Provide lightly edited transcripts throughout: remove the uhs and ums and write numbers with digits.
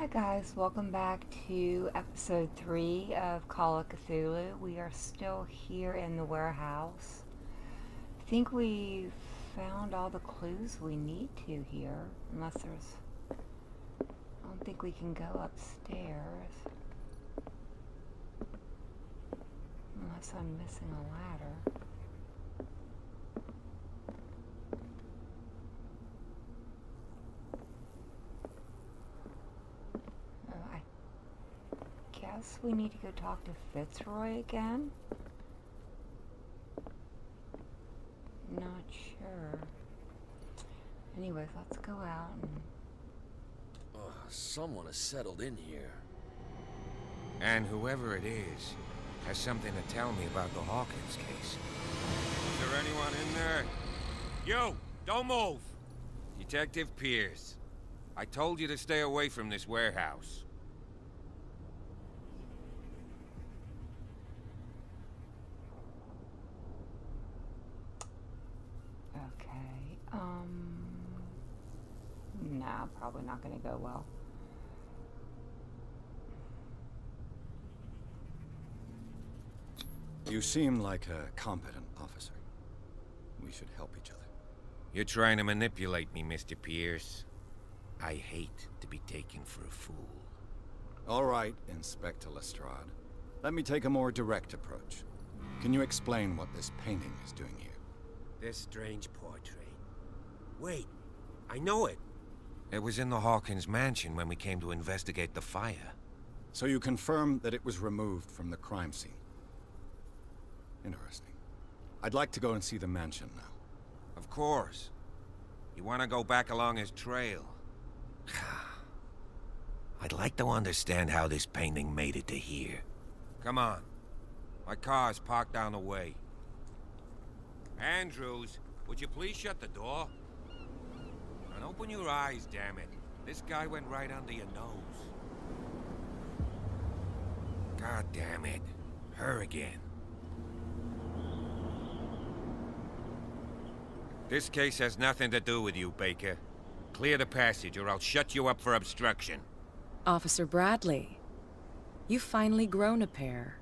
Hi guys, welcome back to episode 3 of Call of Cthulhu. We are still here in the warehouse. I think we found all the clues we need to here, unless there's... I don't think we can go upstairs. Unless I'm missing a ladder. Guess we need to go talk to Fitzroy again. Not sure. Anyways, let's go out and... Someone has settled in here. And whoever it is has something to tell me about the Hawkins case. Is there anyone in there? You! Don't move! Detective Pierce. I told you to stay away from this warehouse. Nah, probably not gonna go well. You seem like a competent officer. We should help each other. You're trying to manipulate me, Mr. Pierce. I hate to be taken for a fool. All right, Inspector Lestrade. Let me take a more direct approach. Can you explain what this painting is doing here? This strange portrait. Wait, I know it. It was in the Hawkins mansion when we came to investigate the fire. So you confirm that it was removed from the crime scene? Interesting. I'd like to go and see the mansion now. Of course. You want to go back along his trail? I'd like to understand how this painting made it to here. Come on. My car's parked down the way. Andrews, would you please shut the door? And open your eyes, damn it. This guy went right under your nose. God damn it. Her again. This case has nothing to do with you, Baker. Clear the passage or I'll shut you up for obstruction. Officer Bradley, you've finally grown a pair.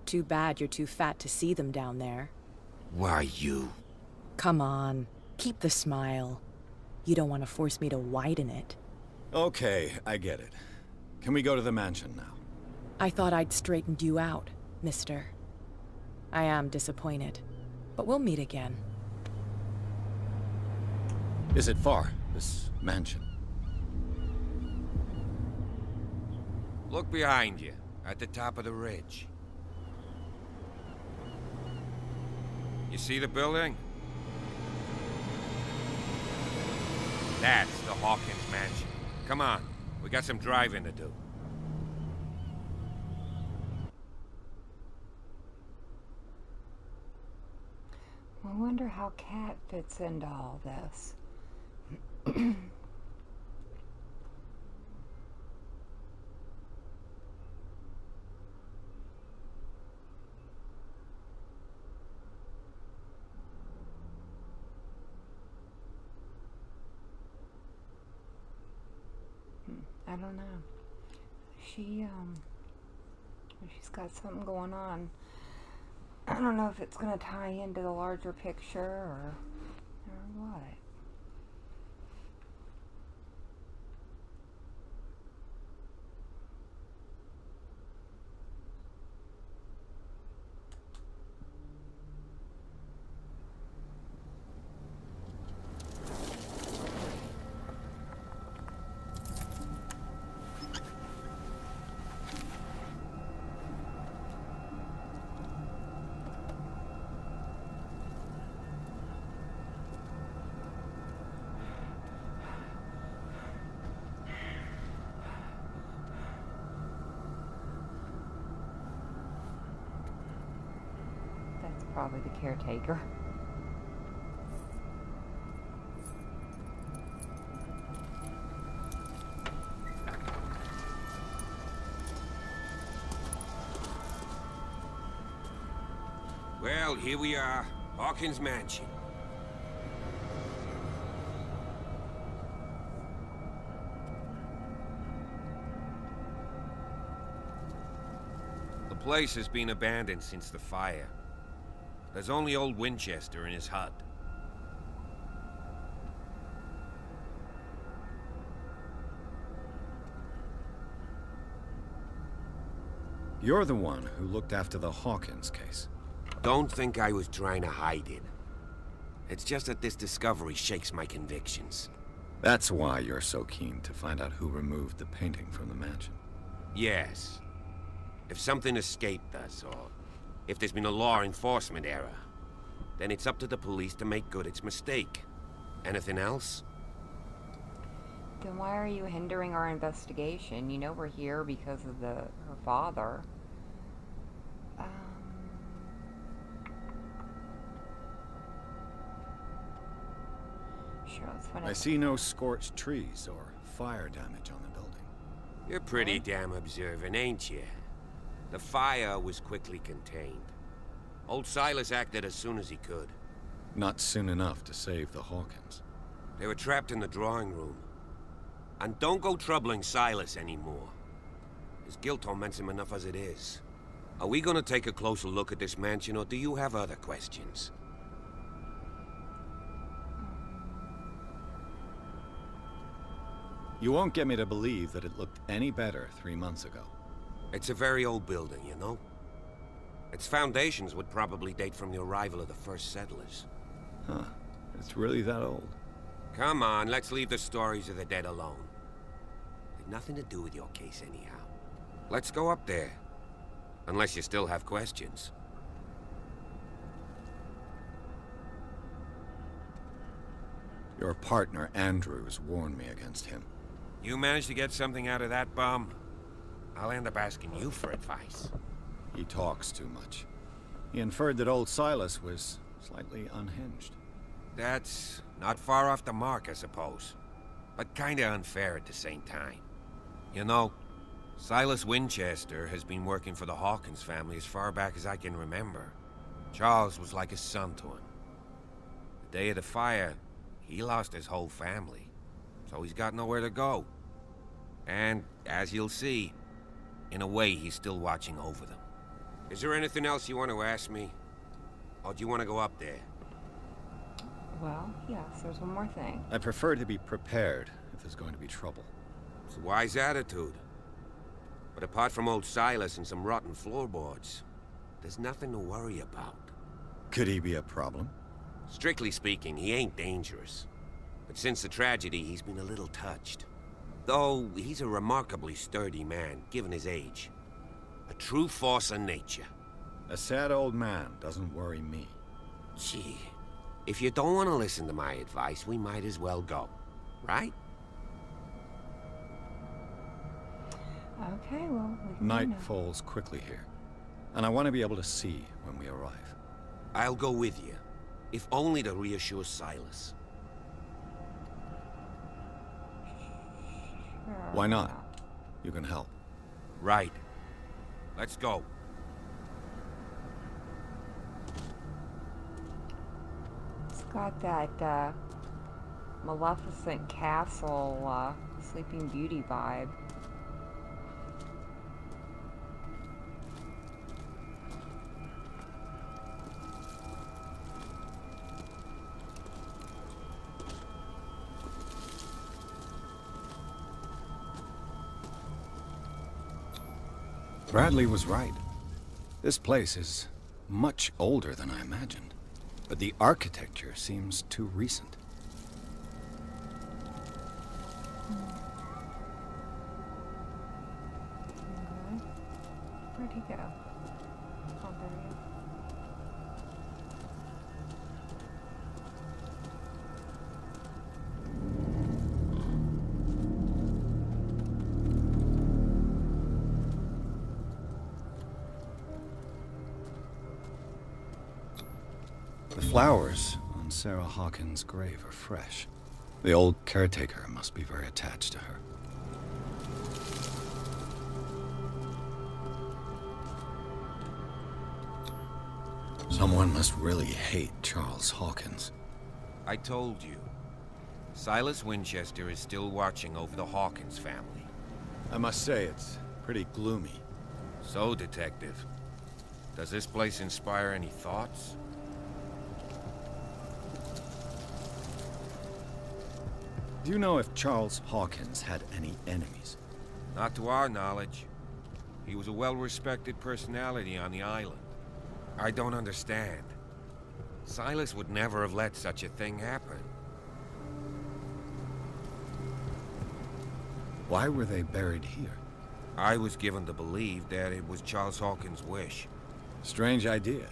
Too bad you're too fat to see them down there. Why, you? Come on, keep the smile. You don't want to force me to widen it. Okay, I get it. Can we go to the mansion now? I thought I'd straightened you out, mister. I am disappointed, but we'll meet again. Is it far, this mansion? Look behind you, at the top of the ridge. You see the building? That's the Hawkins mansion. Come on, we got some driving to do. I wonder how Cat fits into all this. I don't know. She's got something going on. I don't know if it's gonna tie into the larger picture or what. Probably the caretaker. Well, here we are. Hawkins Mansion. place has been abandoned since the fire. There's only old Winchester in his hut. You're the one who looked after the Hawkins case. Don't think I was trying to hide it. It's just that this discovery shakes my convictions. That's why you're so keen to find out who removed the painting from the mansion. Yes. If something escaped us, or if there's been a law enforcement error, then it's up to the police to make good its mistake. Anything else? Then why are you hindering our investigation? You know we're here because of her father. Sure, let's find out. I see no scorched trees or fire damage on the building. You're pretty damn observant, ain't you? The fire was quickly contained. Old Silas acted as soon as he could. Not soon enough to save the Hawkins. They were trapped in the drawing room. And don't go troubling Silas anymore. His guilt torments him enough as it is. Are we gonna take a closer look at this mansion, or do you have other questions? You won't get me to believe that it looked any better 3 months ago. It's a very old building, you know? Its foundations would probably date from the arrival of the first settlers. Huh. It's really that old. Come on, let's leave the stories of the dead alone. They've nothing to do with your case anyhow. Let's go up there. Unless you still have questions. Your partner, Andrews, warned me against him. You managed to get something out of that bum? I'll end up asking you for advice. He talks too much. He inferred that old Silas was slightly unhinged. That's not far off the mark, I suppose. But kinda unfair at the same time. You know, Silas Winchester has been working for the Hawkins family as far back as I can remember. Charles was like a son to him. The day of the fire, he lost his whole family. So he's got nowhere to go. And, as you'll see, in a way he's still watching over them. Is there anything else you want to ask me? Or do you want to go up there? Well, yes, there's one more thing. I prefer to be prepared if there's going to be trouble. It's a wise attitude. But apart from old Silas and some rotten floorboards, there's nothing to worry about. Could he be a problem? Strictly speaking, he ain't dangerous. But since the tragedy, he's been a little touched. Though, he's a remarkably sturdy man, given his age. A true force of nature. A sad old man doesn't worry me. Gee, if you don't want to listen to my advice, we might as well go. Right? Okay, well, we can Night go now. falls quickly here, and I want to be able to see when we arrive. I'll go with you. If only to reassure Silas. Sure, Why not? You can help. Right. Let's go. It's got that, Maleficent Castle, Sleeping Beauty vibe. Bradley was right. This place is much older than I imagined, but the architecture seems too recent. Okay. Where'd he go? Oh, there he is. The flowers on Sarah Hawkins' grave are fresh. The old caretaker must be very attached to her. Someone must really hate Charles Hawkins. I told you. Silas Winchester is still watching over the Hawkins family. I must say, it's pretty gloomy. So, Detective, does this place inspire any thoughts? Do you know if Charles Hawkins had any enemies? Not to our knowledge. He was a well-respected personality on the island. I don't understand. Silas would never have let such a thing happen. Why were they buried here? I was given to believe that it was Charles Hawkins' wish. Strange idea.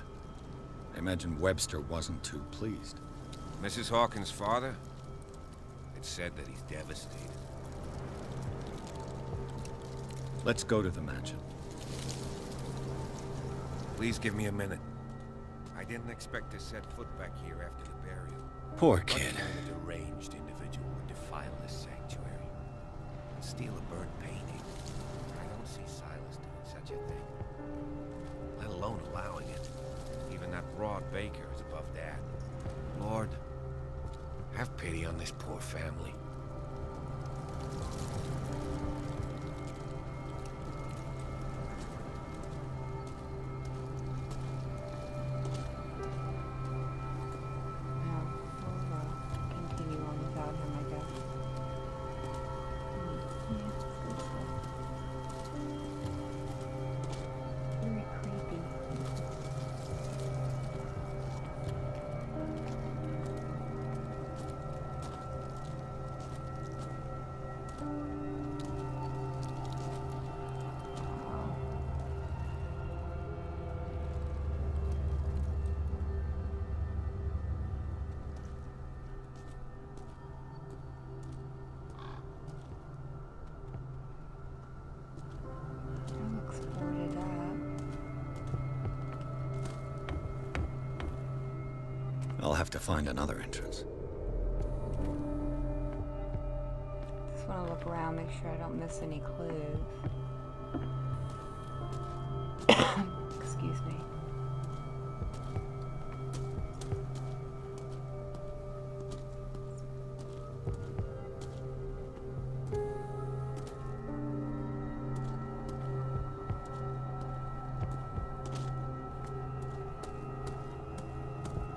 I imagine Webster wasn't too pleased. Mrs. Hawkins' father? It's said that he's devastated. Let's go to the mansion. Please give me a minute. I didn't expect to set foot back here after the burial. Poor What kid. kind of deranged individual would defile this sanctuary and steal a burnt painting? I don't see Silas doing such a thing, let alone allowing it. Even that broad baker is above that. Lord, have pity on this poor family. Now, we'll continue on without him, I guess. Yeah, it's good stuff. Very creepy. That looks boarded up. I'll have to find another entrance. Just want to look around, make sure I don't miss any clues. Excuse me.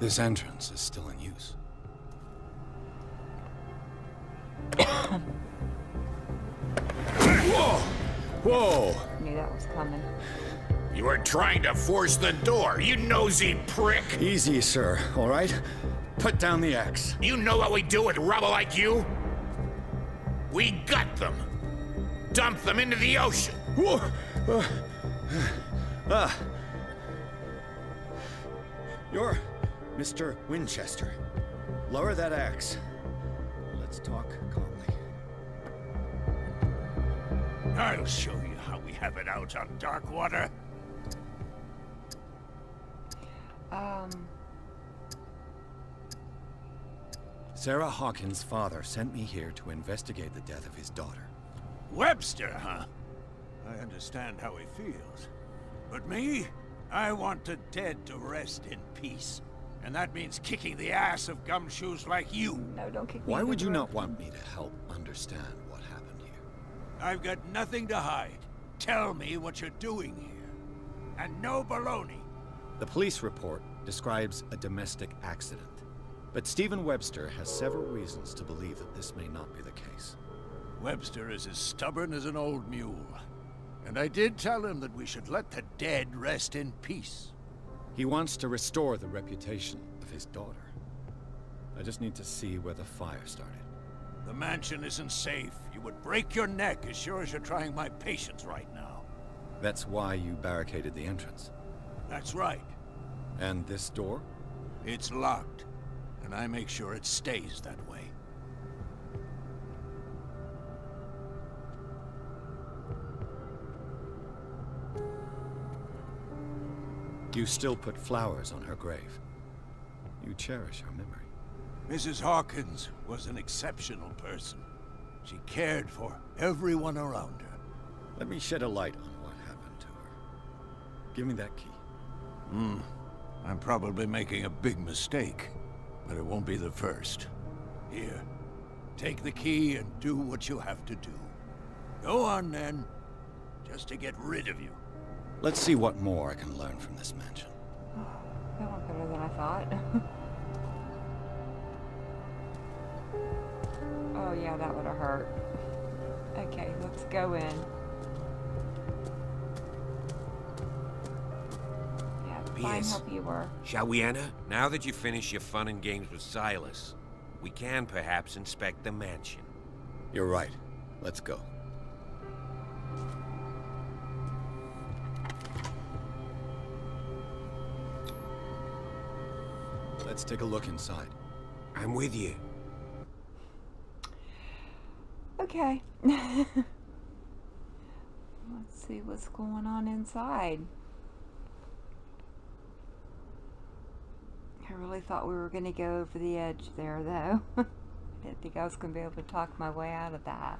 This entrance is still in use. Whoa! Whoa! Knew that was coming. You were trying to force the door, you nosy prick! Easy, sir, all right? Put down the axe. You know what we do with rubble like you? We gut them. Dump them into the ocean. Whoa! You're Mr. Winchester. Lower that axe. Let's talk calmly. I'll show you how we have it out on Dankwater. Sarah Hawkins' father sent me here to investigate the death of his daughter. Webster, huh? I understand how he feels. But me? I want the dead to rest in peace. And that means kicking the ass of gumshoes like you. No, don't kick me. Why in the would you rib. not want me to help understand what happened here? I've got nothing to hide. Tell me what you're doing here. And no baloney. The police report describes a domestic accident. But Stephen Webster has several reasons to believe that this may not be the case. Webster is as stubborn as an old mule. And I did tell him that we should let the dead rest in peace. He wants to restore the reputation of his daughter. I just need to see where the fire started. The mansion isn't safe. You would break your neck as sure as you're trying my patience right now. That's why you barricaded the entrance. That's right. And this door? It's locked. And I make sure it stays that way. You still put flowers on her grave. You cherish her memory. Mrs. Hawkins was an exceptional person. She cared for everyone around her. Let me shed a light on what happened to her. Give me that key. I'm probably making a big mistake, but it won't be the first. Here, take the key and do what you have to do. Go on then, just to get rid of you. Let's see what more I can learn from this mansion. That went better than I thought. Oh yeah, that would have hurt. Okay, let's go in. Yeah, fine, Pierce. help you were. Shall we enter? Now that you finish your fun and games with Silas, we can perhaps inspect the mansion. You're right. Let's go. Let's take a look inside. I'm with you. Okay. Let's see what's going on inside. I really thought we were going to go over the edge there, though. I didn't think I was going to be able to talk my way out of that.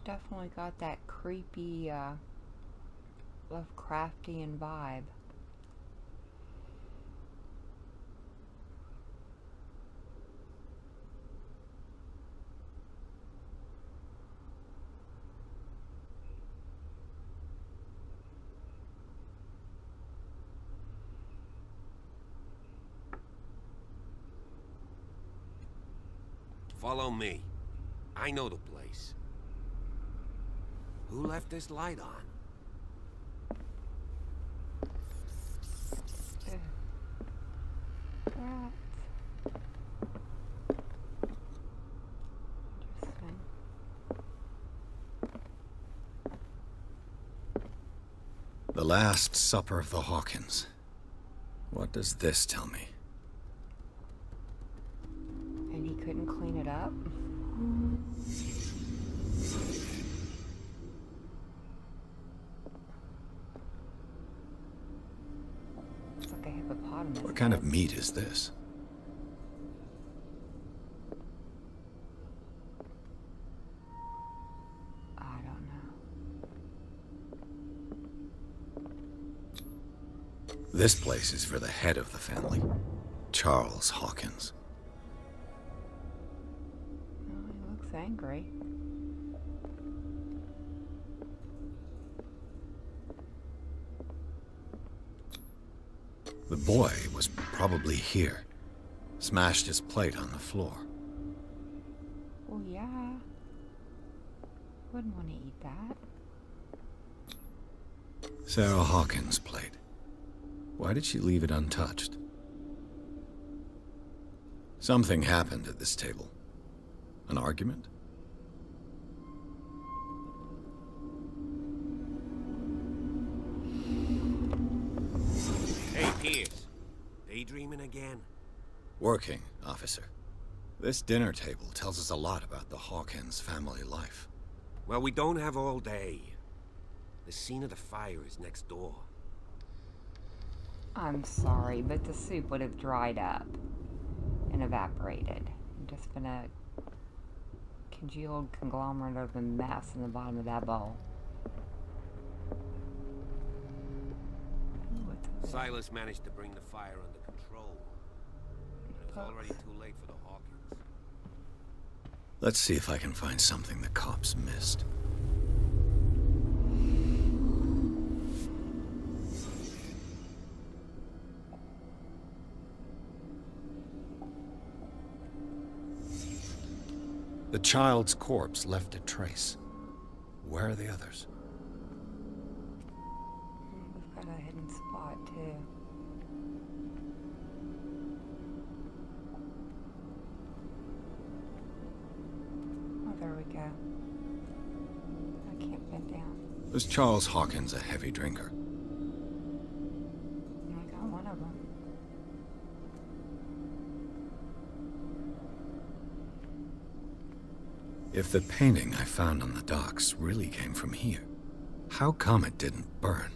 Definitely got that creepy, Lovecraftian vibe. Follow me. I know the place. Who left this light on? Rats. Interesting. The Last Supper of the Hawkins. What does this tell me? And he couldn't clean it up? It's like a hippopotamus. What kind of meat is this? I don't know. This place is for the head of the family, Charles Hawkins. Oh, he looks angry. The boy was probably here. Smashed his plate on the floor. Well, yeah. Wouldn't want to eat that. Sarah Hawkins' plate. Why did she leave it untouched? Something happened at this table. An argument? Hey, Pierce. Daydreaming again? Working, officer. This dinner table tells us a lot about the Hawkins family life. Well, we don't have all day. The scene of the fire is next door. I'm sorry, but the soup would have dried up and evaporated. Just been a congealed conglomerate of the mess in the bottom of that bowl. Ooh, what's over there? Silas managed to bring the fire under control. But it was already too late for the Hawkins. Let's see if I can find something the cops missed. The child's corpse left a trace. Where are the others? We've got a hidden spot, too. Oh, there we go. I can't bend down. Was Charles Hawkins a heavy drinker? I got one of them. If the painting I found on the docks really came from here, how come it didn't burn?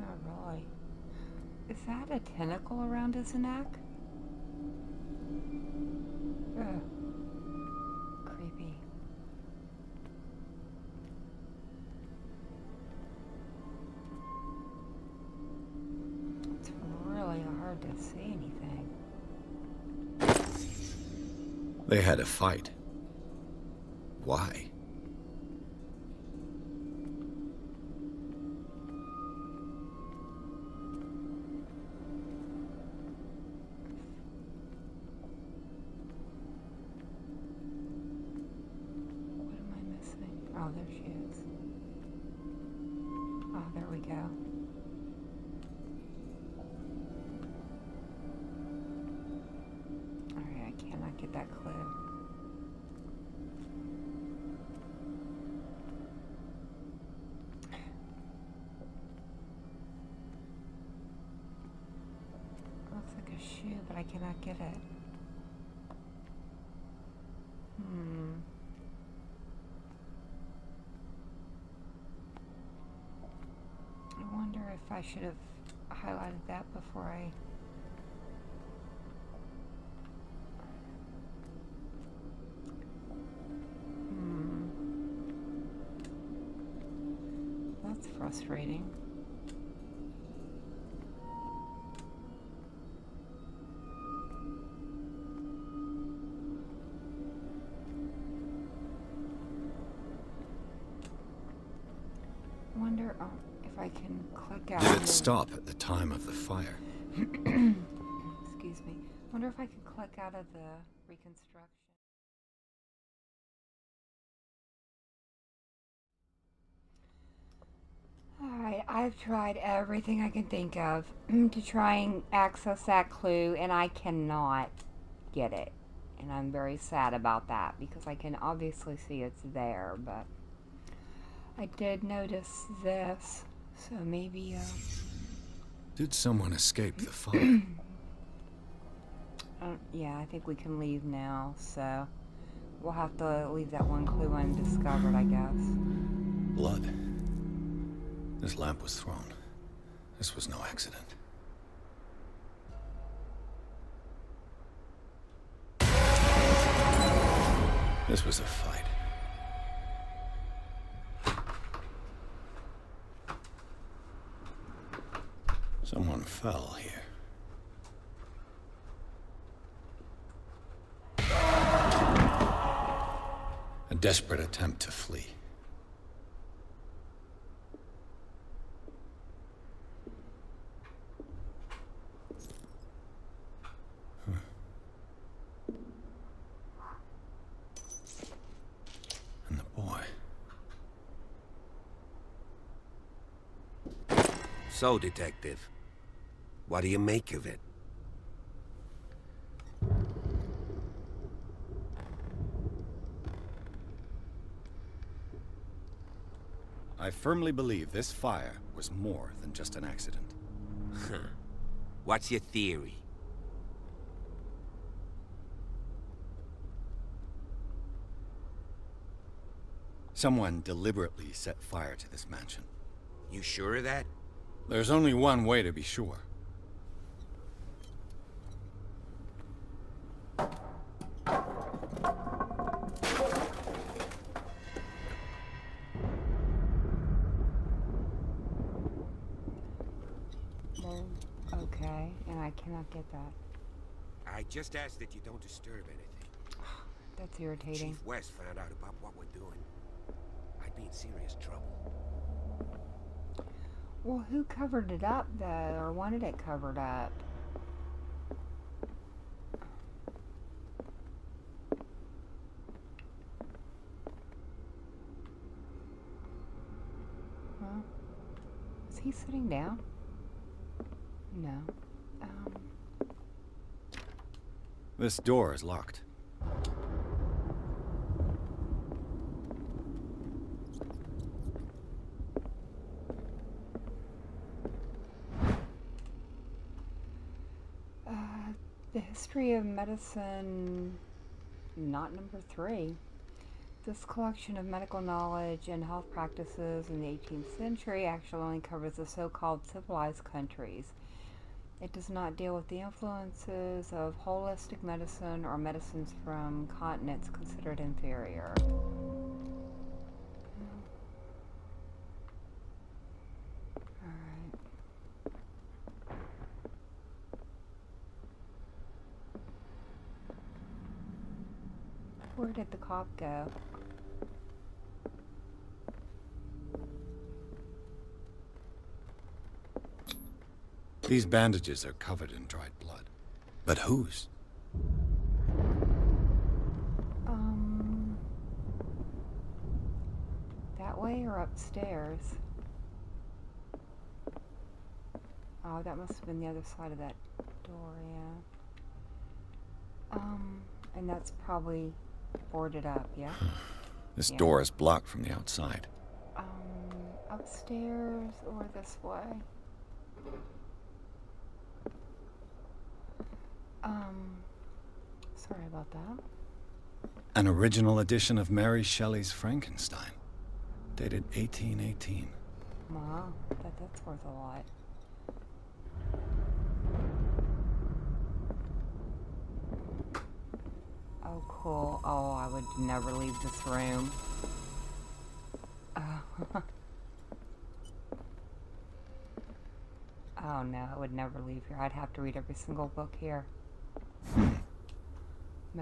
Oh, really? Is that a tentacle around his neck? Ugh. Creepy. They had a fight. Why? What am I missing? Oh, there she is. Oh, there we go. Alright, I cannot get that clue. Looks like a shoe, but I cannot get it. I wonder if I should have highlighted that before I... That's frustrating. Wonder if I can click out. Did it stop at the time of the fire? Excuse me. Wonder if I could click out of the reconstruction. Alright, I've tried everything I can think of to try and access that clue, and I cannot get it. And I'm very sad about that, because I can obviously see it's there, but I did notice this, so maybe, Did someone escape the fire? yeah, I think we can leave now, so we'll have to leave that one clue undiscovered, I guess. Blood. This lamp was thrown. This was no accident. This was a fight. Someone fell here. A desperate attempt to flee. And the boy. So, Detective, what do you make of it? I firmly believe this fire was more than just an accident. What's your theory? Someone deliberately set fire to this mansion. You sure of that? There's only one way to be sure. Well, okay, and I cannot get that. I just asked that you don't disturb anything. That's irritating. Chief West found out about what we're doing. I'd be in serious trouble. Well, who covered it up, though, or wanted it covered up? Well, is he sitting down? No. This door is locked. The history of medicine, not number 3. This collection of medical knowledge and health practices in the 18th century actually only covers the so-called civilized countries. It does not deal with the influences of holistic medicine or medicines from continents considered inferior. Alright. Where did the cop go? These bandages are covered in dried blood. But whose? That way or upstairs? Oh, that must have been the other side of that door, yeah. And that's probably boarded up, yeah? This Yeah. door is blocked from the outside. Upstairs or this way? Sorry about that. An original edition of Mary Shelley's Frankenstein, dated 1818. Wow, that's worth a lot. Oh, cool. Oh, I would never leave this room. Oh. Oh no, I would never leave here. I'd have to read every single book here.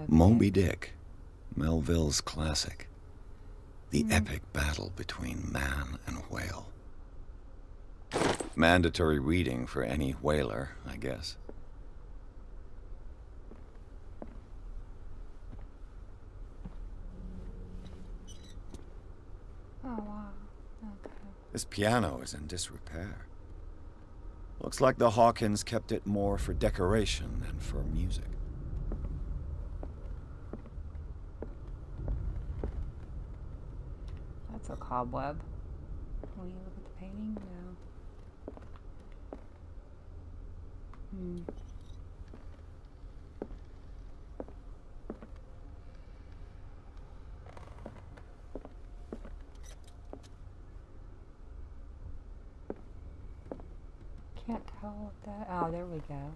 Moby Dick, Melville's classic. The epic battle between man and whale. Mandatory reading for any whaler, I guess. Oh wow. Okay. This piano is in disrepair. Looks like the Hawkins kept it more for decoration than for music. That's a cobweb. Will you look at the painting? No. Can't tell what that. Oh, there we go.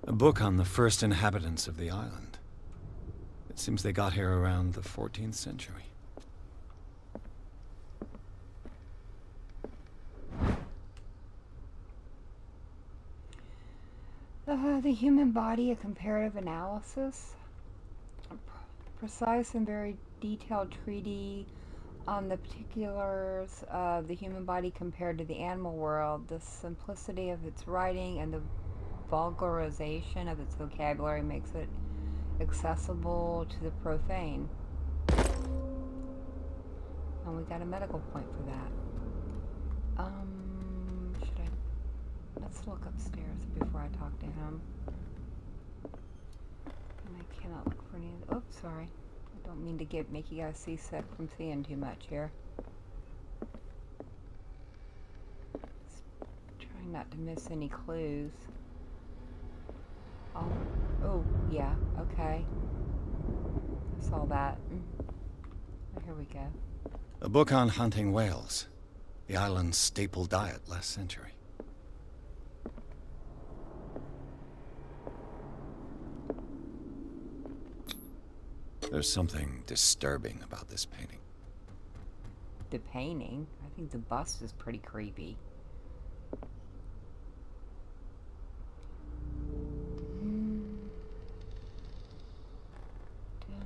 A book on the first inhabitants of the island. It seems they got here around the 14th century. The human body, a comparative analysis. A precise and very detailed treatise on the particulars of the human body compared to the animal world, the simplicity of its writing and the vulgarization of its vocabulary makes it accessible to the profane. And we got a medical point for that. Should I? Let's look upstairs before I talk to him. And I cannot look for any. Oops, sorry. I don't mean to make you guys seasick from seeing too much here. Just trying not to miss any clues. Oh, yeah, okay. I saw that. Oh, here we go. A book on hunting whales. The island's staple diet last century. There's something disturbing about this painting. The painting? I think the bust is pretty creepy. Don't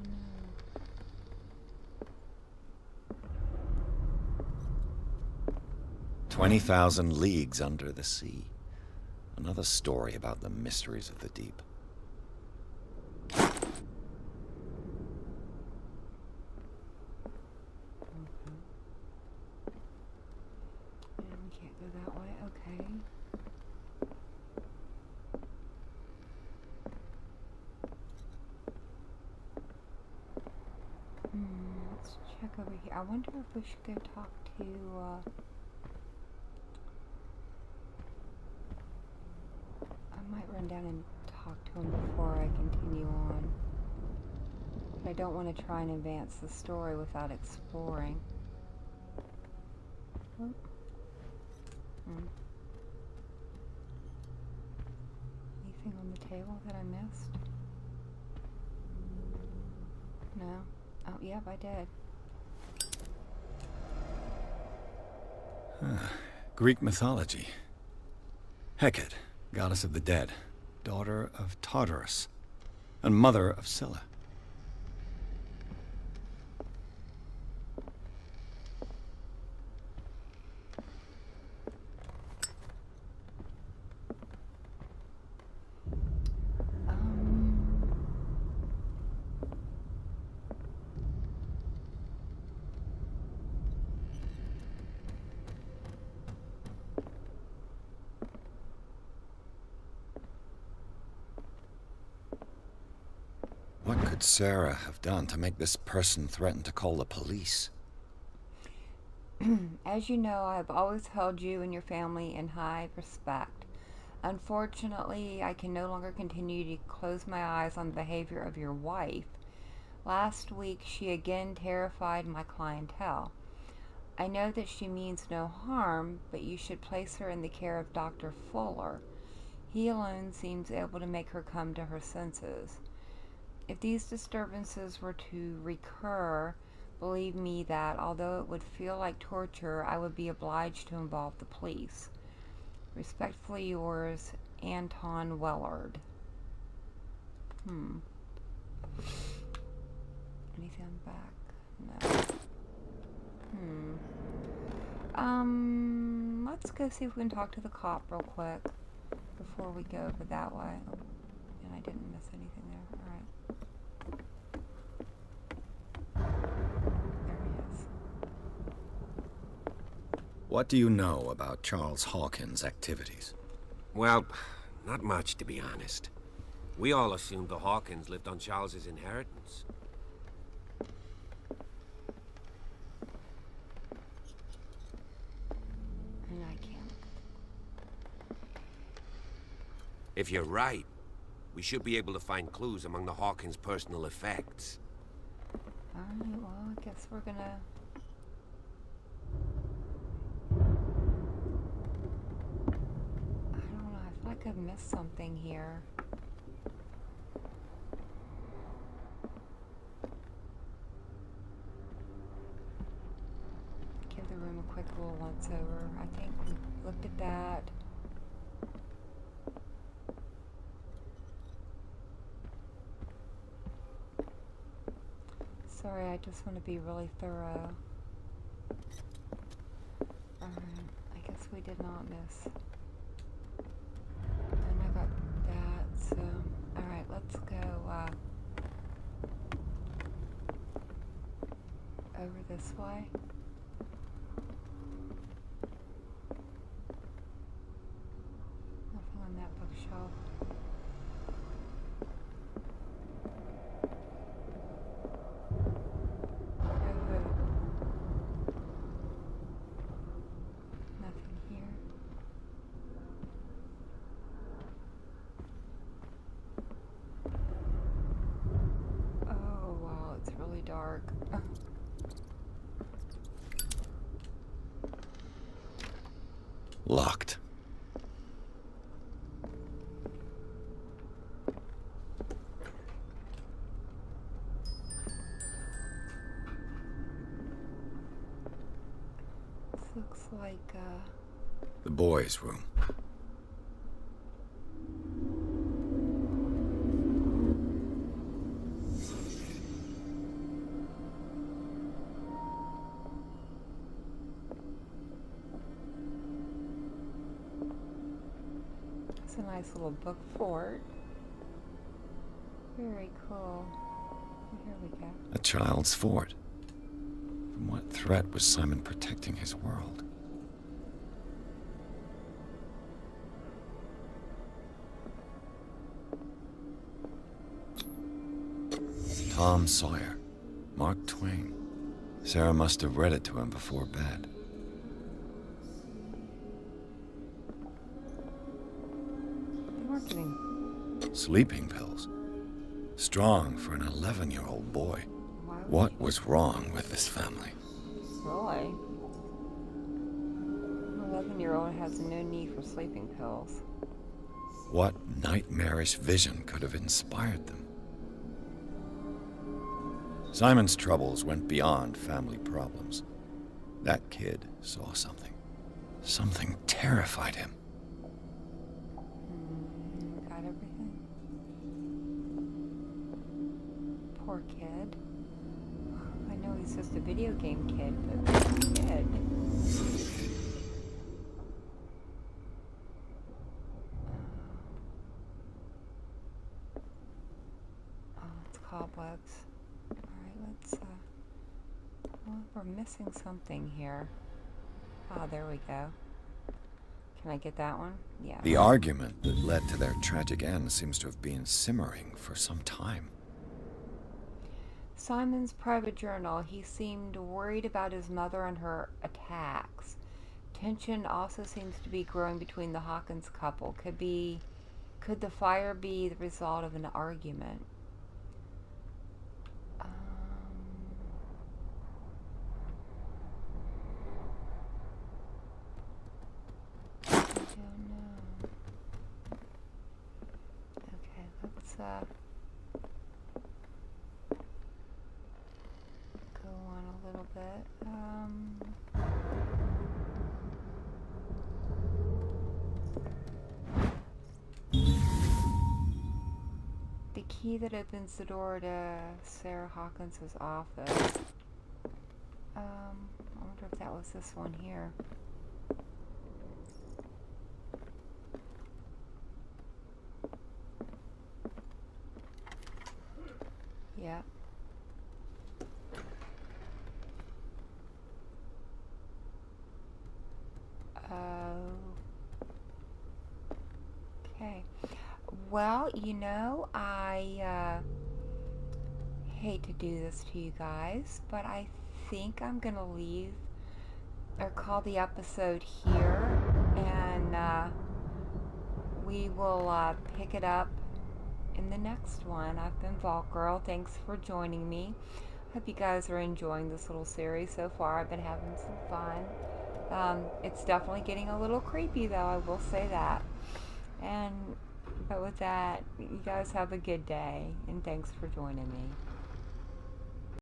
know. 20,000 leagues under the sea. Another story about the mysteries of the deep. Over here. I wonder if we should go talk to, I might run down and talk to him before I continue on. But I don't want to try and advance the story without exploring. Oh. Anything on the table that I missed? No. Oh, yep, I did. Greek mythology. Hecate, goddess of the dead, daughter of Tartarus, and mother of Scylla. What could Sarah have done to make this person threaten to call the police? As you know, I have always held you and your family in high respect. Unfortunately, I can no longer continue to close my eyes on the behavior of your wife. Last week, she again terrified my clientele. I know that she means no harm, but you should place her in the care of Dr. Fuller. He alone seems able to make her come to her senses. If these disturbances were to recur, believe me that, although it would feel like torture, I would be obliged to involve the police. Respectfully yours, Anton Wellard. Anything on the back? No. Let's go see if we can talk to the cop real quick before we go over that way. Oh, and I didn't miss anything there. Alright. There he is. What do you know about Charles Hawkins' activities? Well, not much, to be honest. We all assumed the Hawkins lived on Charles's inheritance. And I can't. If you're right, we should be able to find clues among the Hawkins' personal effects. Alright, well, I guess we're gonna... I don't know, I feel like I've missed something here. Give the room a quick little once over. I think we looked at that. Sorry, I just want to be really thorough. I guess we did not miss. And I got that, so... Alright, let's go, over this way. Nothing on that bookshelf. Nothing here. Oh wow, it's really dark. Locked. This looks like, The boys' room. it's a nice little book fort. Very cool. Here we go. A child's fort. From what threat was Simon protecting his world? Tom Sawyer. Mark Twain. Sarah must have read it to him before bed. Marketing. Sleeping pills. Strong for an 11-year-old boy. What was wrong with this family? Really? An 11-year-old has no need for sleeping pills. What nightmarish vision could have inspired them? Simon's troubles went beyond family problems. That kid saw something. Something terrified him. poor kid. I know he's just a video game kid, but poor kid. Oh, it's cobwebs. Alright, let's, well, we're missing something here. Oh, there we go. Can I get that one? Yeah. The argument that led to their tragic end seems to have been simmering for some time. Simon's private journal. He seemed worried about his mother and her attacks. Tension also seems to be growing between the Hawkins couple. Could the fire be the result of an argument? I don't know. Okay, let's go on a little bit. The key that opens the door to Sarah Hawkins's office. I wonder if that was this one here. Yeah. Okay. Well, you know, I hate to do this to you guys, but I think I'm gonna leave or call the episode here, and we will pick it up in the next one. I've been Vault Girl. Thanks for joining me. Hope you guys are enjoying this little series so far. I've been having some fun. It's definitely getting a little creepy, though, I will say that. But with that, you guys have a good day, and thanks for joining me.